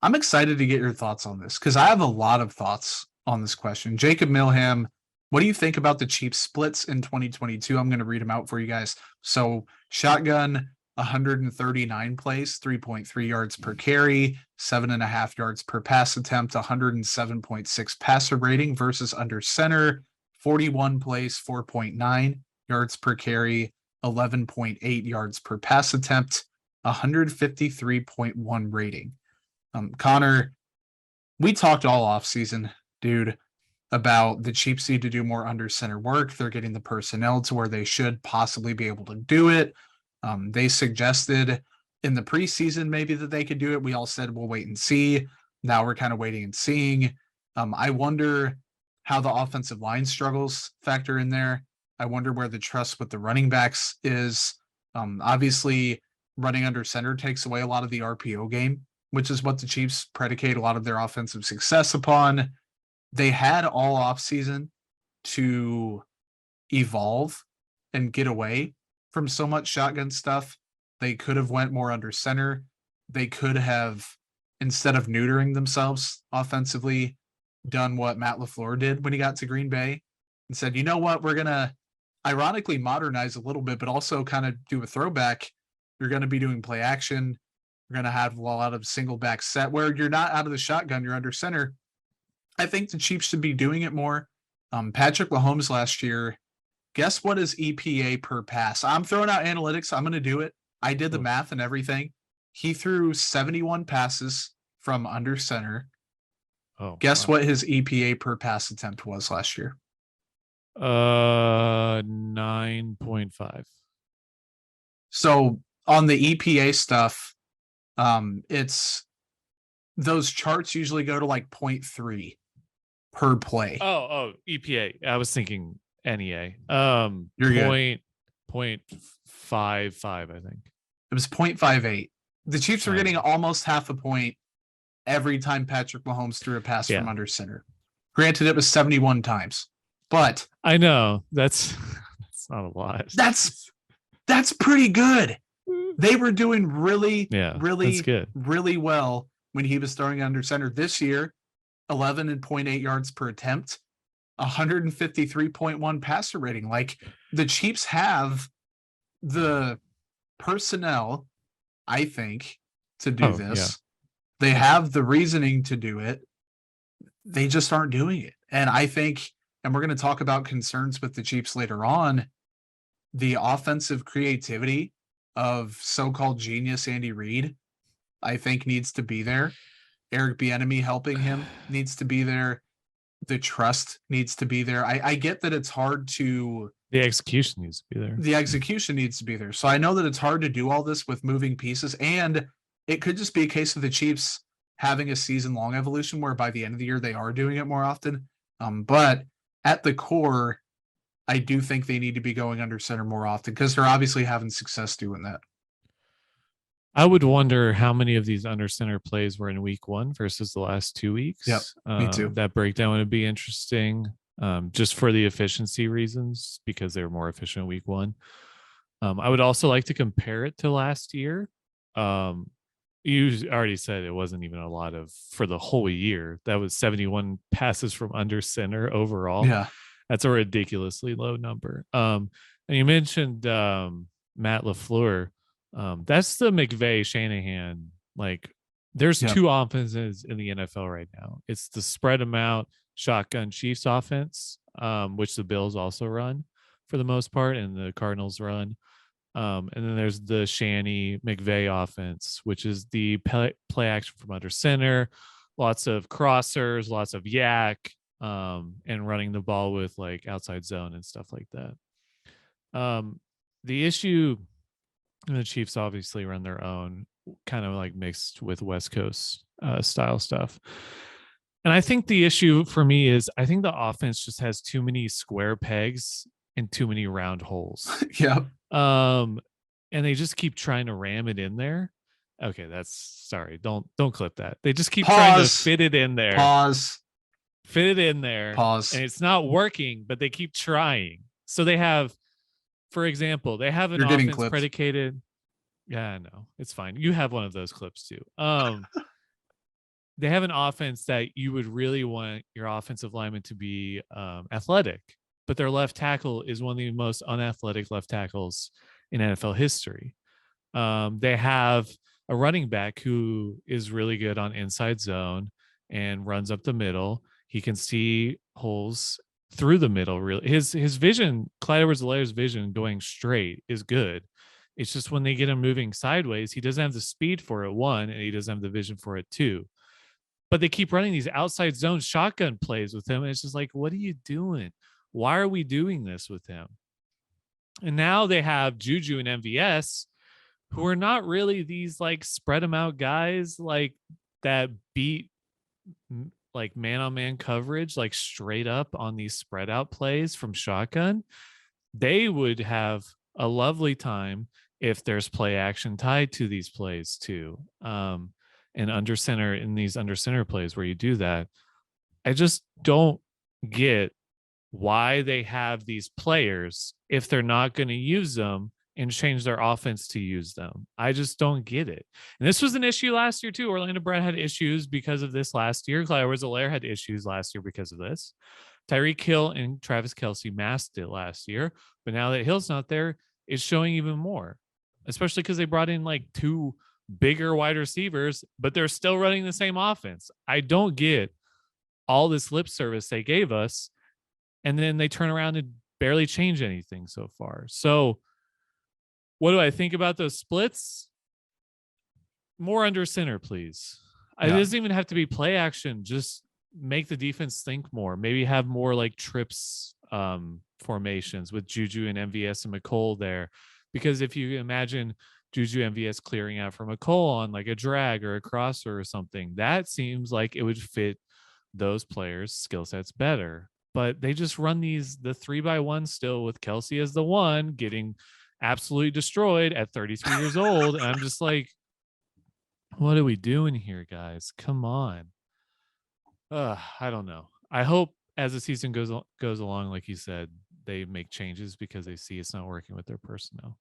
I'm excited to get your thoughts on this because I have a lot of thoughts on this question. Jacob Milham, what do you think about the Chiefs splits in 2022? I'm going to read them out for you guys. So, shotgun, 139 plays, 3.3 yards per carry, 7.5 yards per pass attempt, 107.6 passer rating versus under center, 41 plays, 4.9 yards per carry, 11.8 yards per pass attempt, 153.1 rating. Connor, we talked all off season, dude, about the Chiefs need to do more under center work. They're getting the personnel to where they should possibly be able to do it. They suggested in the preseason maybe that they could do it. We all said we'll wait and see. Now we're kind of waiting and seeing. I wonder how the offensive line struggles factor in there. I wonder where the trust with the running backs is. Obviously, running under center takes away a lot of the RPO game, which is what the Chiefs predicate a lot of their offensive success upon. They had all offseason to evolve and get away from so much shotgun stuff. They could have went more under center. They could have, instead of neutering themselves offensively, done what Matt LaFleur did when he got to Green Bay and said, you know what, we're going to ironically modernize a little bit, but also kind of do a throwback. You're going to be doing play action. You're going to have a lot of single back set where you're not out of the shotgun, you're under center. I think the Chiefs should be doing it more. Patrick Mahomes last year, guess what his EPA per pass? I'm throwing out analytics. I'm going to do it. I did the math and everything. He threw 71 passes from under center. Guess what his EPA per pass attempt was last year? 9.5. So on the EPA stuff, it's those charts usually go to like 0.3 per play. EPA. I was thinking NEA. You're good. 0.55, I think. It was 0.58. The Chiefs were getting almost half a point every time Patrick Mahomes threw a pass from under center. Granted, it was 71 times, but I know that's not a lot. That's pretty good. They were doing really well when he was throwing under center. This year, 11.8 yards per attempt, 153.1 passer rating. Like, the Chiefs have the personnel, I think, to do this. Yeah. They have the reasoning to do it. They just aren't doing it. And I think, and we're going to talk about concerns with the Chiefs later on, the offensive creativity of so-called genius Andy Reid, I think, needs to be there. Eric Bieniemy helping him needs to be there. The trust needs to be there. I get that it's hard to... The execution needs to be there. The execution needs to be there. So I know that it's hard to do all this with moving pieces, and it could just be a case of the Chiefs having a season-long evolution where by the end of the year they are doing it more often. But at the core, I do think they need to be going under center more often because they're obviously having success doing that. I would wonder how many of these under center plays were in week 1 versus the last 2 weeks. Yep, me too. That breakdown would be interesting, just for the efficiency reasons, because they were more efficient week 1. I would also like to compare it to last year. You already said it wasn't even a lot for the whole year. That was 71 passes from under center overall. Yeah. That's a ridiculously low number. And you mentioned Matt LaFleur. That's the McVay Shanahan. Like, there's 2 offenses in the NFL right now. It's the spread them out shotgun Chiefs offense, which the Bills also run for the most part, and the Cardinals run. And then there's the Shanny McVay offense, which is the play action from under center, lots of crossers, lots of yak, and running the ball with like outside zone and stuff like that. The issue, the Chiefs obviously run their own, kind of like mixed with West Coast style stuff. And I think the issue for me is I think the offense just has too many square pegs and too many round holes. Yeah. And they just keep trying to ram it in there. Okay, sorry. Don't clip that. They just keep trying to fit it in there. Fit it in there. And it's not working, but they keep trying. So they have, for example, they have an offense predicated. Yeah, I know. It's fine. You have one of those clips too. they have an offense that you would really want your offensive lineman to be athletic, but their left tackle is one of the most unathletic left tackles in NFL history. They have a running back who is really good on inside zone and runs up the middle. He can see holes through the middle. Really, his vision, Clyde Edwards-Helaire's vision going straight is good. It's just when they get him moving sideways, he doesn't have the speed for it, one, and he doesn't have the vision for it, two. But they keep running these outside zone shotgun plays with him. And it's just like, what are you doing? Why are we doing this with him? And now they have Juju and MVS, who are not really these like spread them out guys like that beat like man on man coverage, like straight up on these spread out plays from shotgun. They would have a lovely time if there's play action tied to these plays too. And under center in these under center plays where you do that, I just don't get why they have these players if they're not going to use them and change their offense to use them. I just don't get it. And this was an issue last year too. Orlando Brown had issues because of this last year. Clyde Edwards-Helaire had issues last year because of this. Tyreek Hill and Travis Kelce masked it last year, but now that Hill's not there, it's showing even more, especially because they brought in like two bigger wide receivers, but they're still running the same offense. I don't get all this lip service they gave us, and then they turn around and barely change anything so far. So what do I think about those splits? More under center, please. It doesn't even have to be play action. Just make the defense think more. Maybe have more like trips formations with Juju and MVS and McColl there. Because if you imagine Juju MVS clearing out for McColl on like a drag or a crosser or something, that seems like it would fit those players' skill sets better. But they just run the 3x1 still with Kelce as the one, getting absolutely destroyed at 33 years old. And I'm just like, what are we doing here, guys? Come on. I don't know. I hope as the season goes along, like you said, they make changes because they see it's not working with their personnel.